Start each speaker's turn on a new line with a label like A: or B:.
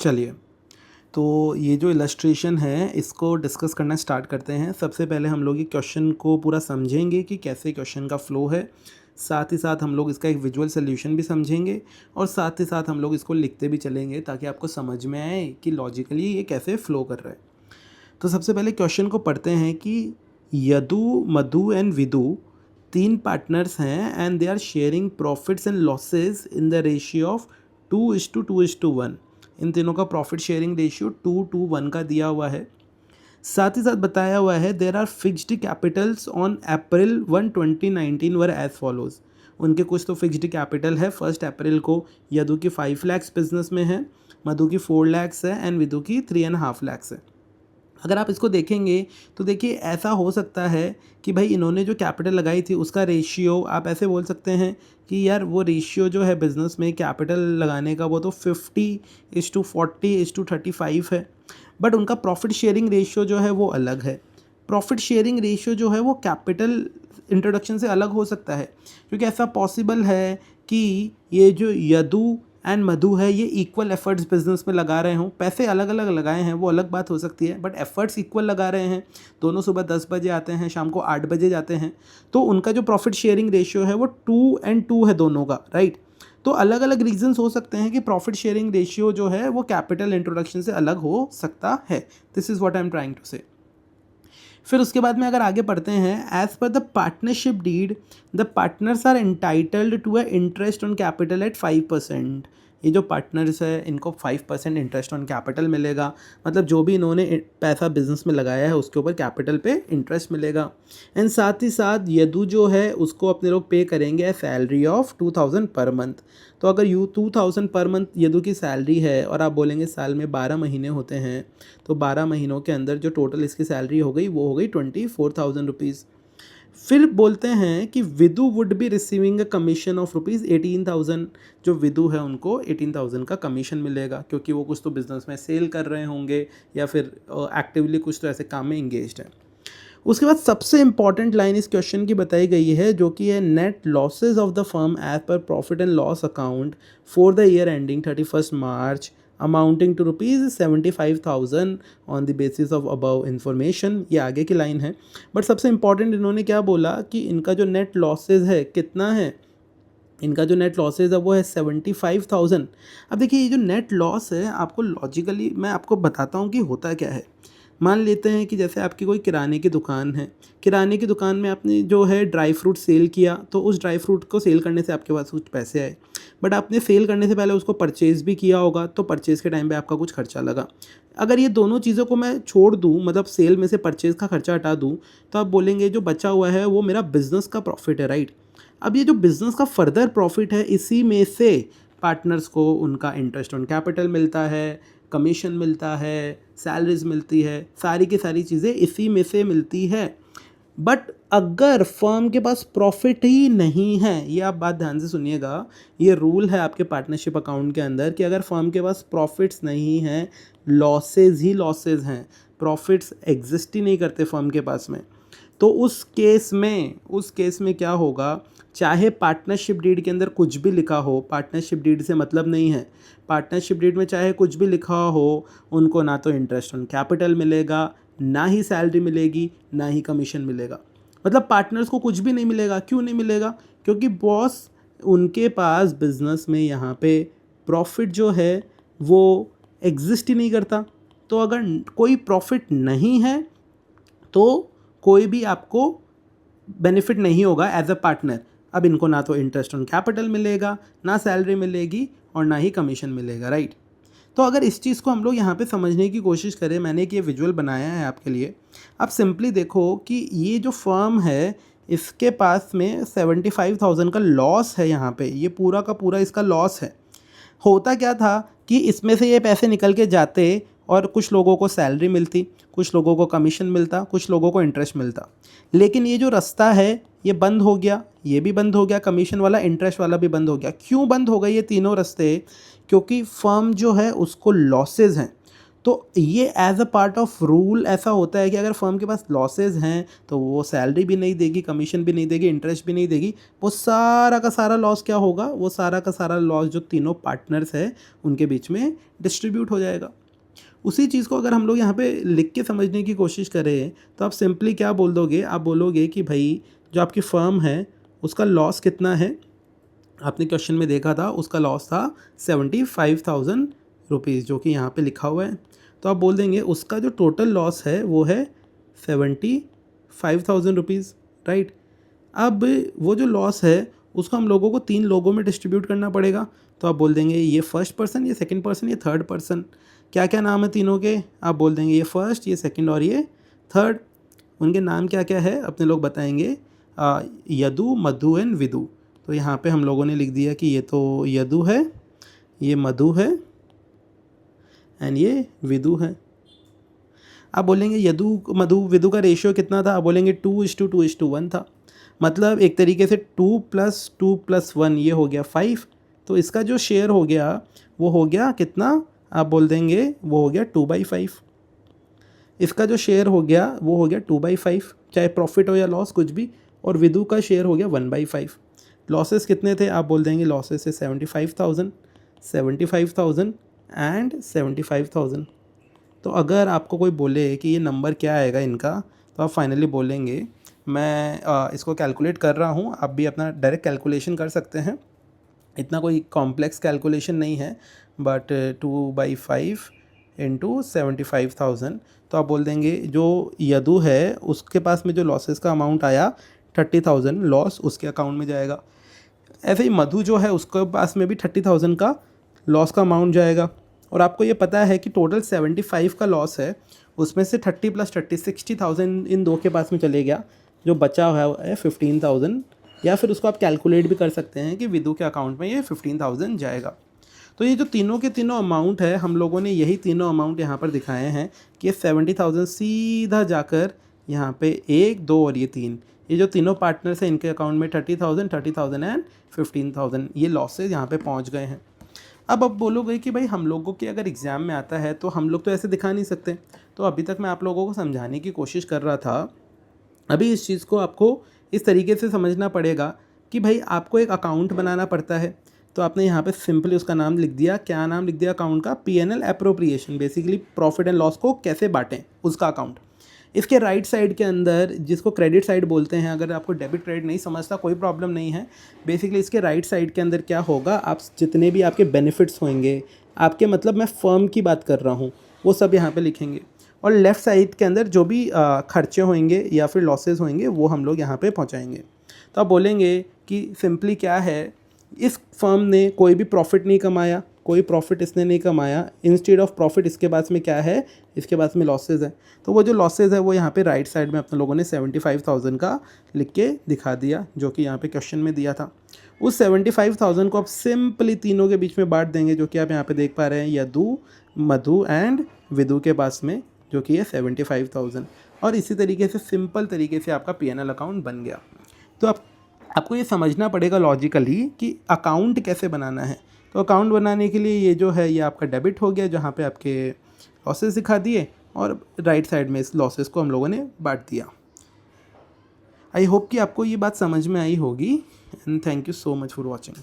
A: चलिए, तो ये जो इलस्ट्रेशन है इसको डिस्कस करना स्टार्ट करते हैं। सबसे पहले हम लोग ये क्वेश्चन को पूरा समझेंगे कि कैसे क्वेश्चन का फ़्लो है। साथ ही साथ हम लोग इसका एक विजुअल सॉल्यूशन भी समझेंगे और साथ ही साथ हम लोग इसको लिखते भी चलेंगे ताकि आपको समझ में आए कि लॉजिकली ये कैसे फ़्लो कर रहा है। तो सबसे पहले क्वेश्चन को पढ़ते हैं कि यदु, मधु एंड विदु 3 पार्टनर्स हैं and they are sharing profits and losses in the ratio of 2:1। इन तीनों का प्रॉफिट शेयरिंग रेशियो 2:1 का दिया हुआ है। साथ ही साथ बताया हुआ है there are fixed capitals on April 1, 2019 were as follows. उनके कुछ तो फिक्स्ड कैपिटल है। 1 अप्रैल को यदु की 5 लाख बिजनेस में है, मधु की 4 लाख है एंड विदु की 3.5 लाख है। अगर आप इसको देखेंगे तो देखिए ऐसा हो सकता है कि भाई इन्होंने जो कैपिटल लगाई थी उसका रेशियो आप ऐसे बोल सकते हैं कि यार वो रेशियो जो है बिज़नेस में कैपिटल लगाने का वो तो 50:40:35 है। बट उनका प्रॉफिट शेयरिंग रेशियो जो है वो अलग है। प्रॉफिट शेयरिंग रेशियो जो है वो कैपिटल इंट्रोडक्शन से अलग हो सकता है, क्योंकि ऐसा पॉसिबल है कि ये जो यदु एंड मधु है ये इक्वल एफर्ट्स बिजनेस में लगा रहे हों। पैसे अलग अलग लगाए हैं वो अलग बात हो सकती है, बट एफर्ट्स इक्वल लगा रहे हैं। दोनों सुबह 10 बजे आते हैं, शाम को 8 बजे जाते हैं, तो उनका जो प्रॉफिट शेयरिंग रेशियो है वो 2:2 है दोनों का, राइट। तो अलग अलग रीजंस हो सकते हैं कि प्रॉफिट शेयरिंग रेशियो जो है वो कैपिटल इंट्रोडक्शन से अलग हो सकता है। This is what I am trying to say. फिर उसके बाद में अगर आगे पढ़ते हैं, as per the partnership deed the partners are entitled to a interest on capital at 5%। ये जो पार्टनर्स है इनको 5% इंटरेस्ट ऑन कैपिटल मिलेगा, मतलब जो भी इन्होंने पैसा बिजनेस में लगाया है उसके ऊपर कैपिटल पे इंटरेस्ट मिलेगा। एंड साथ ही साथ यदु जो है उसको अपने लोग पे करेंगे सैलरी ऑफ 2000 पर मंथ। तो अगर 2000 पर मंथ यदु की सैलरी है और आप बोलेंगे साल में 12 महीने होते हैं, तो 12 महीनों के अंदर जो टोटल इसकी सैलरी हो गई वो हो गई 24,000 रुपीज़। फिर बोलते हैं कि Vidu would be receiving a commission of ₹18,000। जो विदु है उनको 18,000 का कमीशन मिलेगा, क्योंकि वो कुछ तो बिजनेस में सेल कर रहे होंगे या फिर एक्टिवली कुछ तो ऐसे काम में इंगेज्ड हैं। उसके बाद सबसे इंपॉर्टेंट लाइन इस क्वेश्चन की बताई गई है जो कि है net losses of the firm as per profit and loss account for the year ending 31 March amounting to ₹75,000 on the basis of above information. ये आगे की लाइन है, बट सबसे इंपॉर्टेंट इन्होंने क्या बोला कि इनका जो नेट लॉसेज है कितना है। इनका जो नेट लॉसेज है वो है 75,000। अब देखिए ये जो नेट लॉस है आपको लॉजिकली मैं आपको बताता हूँ कि होता क्या है। मान लेते हैं कि जैसे आपकी कोई किराने की दुकान है, किराने की दुकान में आपने जो है ड्राई फ्रूट सेल किया, तो उस ड्राई फ्रूट को सेल करने से आपके पास कुछ पैसे आए, बट आपने सेल करने से पहले उसको परचेज़ भी किया होगा, तो परचेज़ के टाइम पे आपका कुछ खर्चा लगा। अगर ये दोनों चीज़ों को मैं छोड़ दूँ, मतलब सेल में से परचेज़ का खर्चा हटा दूँ, तो आप बोलेंगे जो बचा हुआ है वो मेरा बिज़नेस का प्रॉफिट है, राइट। अब ये जो बिज़नेस का फर्दर प्रॉफिट है इसी में से पार्टनर्स को उनका इंटरेस्ट ऑन कैपिटल मिलता है, कमीशन मिलता है, सैलरीज मिलती है, सारी की सारी चीज़ें इसी में से मिलती है। बट अगर फर्म के पास प्रॉफिट ही नहीं है, ये आप बात ध्यान से सुनिएगा, ये रूल है आपके पार्टनरशिप अकाउंट के अंदर कि अगर फर्म के पास प्रॉफिट्स नहीं हैं, लॉसेज ही लॉसेज हैं, प्रॉफिट्स एग्जिस्ट ही नहीं करते फर्म के पास में, तो उस केस में क्या होगा, चाहे पार्टनरशिप डीड के अंदर कुछ भी लिखा हो, पार्टनरशिप डीड से मतलब नहीं है, पार्टनरशिप डीड में चाहे कुछ भी लिखा हो, उनको ना तो इंटरेस्ट ऑन कैपिटल मिलेगा, ना ही सैलरी मिलेगी, ना ही कमीशन मिलेगा। मतलब पार्टनर्स को कुछ भी नहीं मिलेगा। क्यों नहीं मिलेगा? क्योंकि बॉस उनके पास बिजनेस में यहाँ पे प्रॉफिट जो है वो एग्जिस्ट ही नहीं करता। तो अगर कोई प्रॉफिट नहीं है तो कोई भी आपको बेनिफिट नहीं होगा एज अ पार्टनर। अब इनको ना तो इंटरेस्ट ऑन कैपिटल मिलेगा, ना सैलरी मिलेगी और ना ही कमीशन मिलेगा, राइट। तो अगर इस चीज़ को हम लोग यहाँ पे समझने की कोशिश करें, मैंने एक ये विजुअल बनाया है आपके लिए। आप सिंपली देखो कि ये जो फर्म है इसके पास में 75,000 का लॉस है। यहाँ पे ये पूरा का पूरा इसका लॉस है। होता क्या था कि इसमें से ये पैसे निकल के जाते और कुछ लोगों को सैलरी मिलती, कुछ लोगों को कमीशन मिलता, कुछ लोगों को इंटरेस्ट मिलता। लेकिन ये जो रास्ता है ये बंद हो गया, ये भी बंद हो गया, कमीशन वाला इंटरेस्ट वाला भी बंद हो गया। क्यों बंद हो गए ये तीनों रास्ते? क्योंकि फर्म जो है उसको लॉसेज हैं। तो ये as a part of rule ऐसा होता है कि अगर फर्म के पास लॉसेज हैं तो वो सैलरी भी नहीं देगी, कमीशन भी नहीं देगी, इंटरेस्ट भी नहीं देगी, वो सारा का सारा लॉस क्या होगा, वो सारा का सारा लॉस जो तीनों पार्टनर्स हैं उनके बीच में डिस्ट्रीब्यूट हो जाएगा। उसी चीज़ को अगर हम लोग यहाँ पे लिख के समझने की कोशिश करें तो आप सिंपली क्या बोल दोगे, आप बोलोगे कि भाई जो आपकी फ़र्म है उसका लॉस कितना है। आपने क्वेश्चन में देखा था उसका लॉस था 75,000 रुपीज़, जो कि यहाँ पे लिखा हुआ है। तो आप बोल देंगे उसका जो टोटल लॉस है वो है 75,000 रुपीज़, राइट। अब वो जो लॉस है उसको हम लोगों को 3 लोगों में डिस्ट्रीब्यूट करना पड़ेगा। तो आप बोल देंगे ये फर्स्ट पर्सन, ये सेकंड पर्सन, ये थर्ड पर्सन। क्या क्या नाम है तीनों के, आप बोल देंगे ये फर्स्ट, ये सेकंड और ये थर्ड। उनके नाम क्या क्या है अपने लोग बताएंगे, यदु, मधु एंड विदु। तो यहाँ पे हम लोगों ने लिख दिया कि ये तो यदु है, ये मधु है एंड ये विदु है। आप बोलेंगे यदु मधु विदु का रेशियो कितना था, आप बोलेंगे 2:2:1 था। मतलब एक तरीके से 2+2+1 ये हो गया 5। तो इसका जो शेयर हो गया वो हो गया कितना, आप बोल देंगे वो हो गया 2/5। इसका जो शेयर हो गया वो हो गया 2/5, चाहे प्रॉफिट हो या लॉस कुछ भी। और विदु का शेयर हो गया 1/5। लॉसेस कितने थे, आप बोल देंगे लॉसेस है 75,000, 75,000 एंड 75,000। तो अगर आपको कोई बोले कि ये नंबर क्या आएगा इनका, तो आप फाइनली बोलेंगे मैं इसको कैलकुलेट कर रहा हूँ, आप भी अपना डायरेक्ट कैलकुलेशन कर सकते हैं, इतना कोई कॉम्प्लेक्स कैलकुलेशन नहीं है। बट 2/5 इंटू 75,000, तो आप बोल देंगे जो यदु है उसके पास में जो लॉसेस का अमाउंट आया 30,000 लॉस उसके अकाउंट में जाएगा। ऐसे ही मधु जो है उसके पास में भी 30,000 का लॉस का अमाउंट जाएगा। और आपको ये पता है कि टोटल 75 का लॉस है, उसमें से 30 + 30 60,000 इन दो के पास में चले गया, जो बचा हुआ है 15,000। या फिर उसको आप कैलकुलेट भी कर सकते हैं कि विदु के अकाउंट में ये 15,000 जाएगा। तो ये जो तीनों के तीनों अमाउंट है, हम लोगों ने यही तीनों अमाउंट यहाँ पर दिखाए हैं कि ये 70,000 सीधा जाकर यहाँ पे 1, 2 और ये 3, ये जो तीनों पार्टनर्स हैं इनके अकाउंट में 30,000 एंड 15,000 ये लॉसेज यहाँ पे पहुँच गए हैं। अब बोलोगे कि भाई हम लोगों के अगर एग्ज़ाम में आता है तो हम लोग तो ऐसे दिखा नहीं सकते। तो अभी तक मैं आप लोगों को समझाने की कोशिश कर रहा था। अभी इस चीज़ को आपको इस तरीके से समझना पड़ेगा कि भाई आपको एक अकाउंट बनाना पड़ता है। तो आपने यहाँ पे सिंपली उसका नाम लिख दिया, क्या नाम लिख दिया अकाउंट का, P&L appropriation, basically profit and loss को कैसे बांटें उसका अकाउंट। इसके राइट साइड के अंदर जिसको क्रेडिट साइड बोलते हैं, अगर आपको डेबिट क्रेडिट नहीं समझता कोई प्रॉब्लम नहीं है। बेसिकली इसके राइट साइड के अंदर क्या होगा, आप जितने भी आपके बेनिफिट्स होंगे, आपके मतलब मैं फर्म की बात कर रहा हूँ, वो सब यहाँ पे लिखेंगे। और लेफ़्ट साइड के अंदर जो भी खर्चे होंगे या फिर लॉसेस होंगे वो हम लोग यहाँ पे पहुँचाएंगे। तो आप बोलेंगे कि सिंपली क्या है, इस फर्म ने कोई भी प्रॉफिट नहीं कमाया, कोई प्रॉफिट इसने नहीं कमाया, इंस्टेड ऑफ प्रॉफिट इसके पास में क्या है, इसके पास में लॉसेज है। तो वो जो लॉसेज है वो यहाँ पे राइट साइड में अपने लोगों ने 75,000 का लिख के दिखा दिया, जो कि यहाँ पे क्वेश्चन में दिया था। उस 75,000 को आप सिंपली तीनों के बीच में बांट देंगे, जो कि आप यहाँ पे देख पा रहे हैं, यदु, मधु एंड विदु के पास में, जो कि है 75,000। और इसी तरीके से सिंपल तरीके से आपका P&L अकाउंट बन गया। तो आपको ये समझना पड़ेगा लॉजिकली कि अकाउंट कैसे बनाना है। तो अकाउंट बनाने के लिए ये जो है ये आपका डेबिट हो गया, जहाँ पे आपके लॉसेस दिखा दिए, और राइट साइड में इस लॉसेस को हम लोगों ने बांट दिया। आई होप कि आपको ये बात समझ में आई होगी, and thank you so much for watching.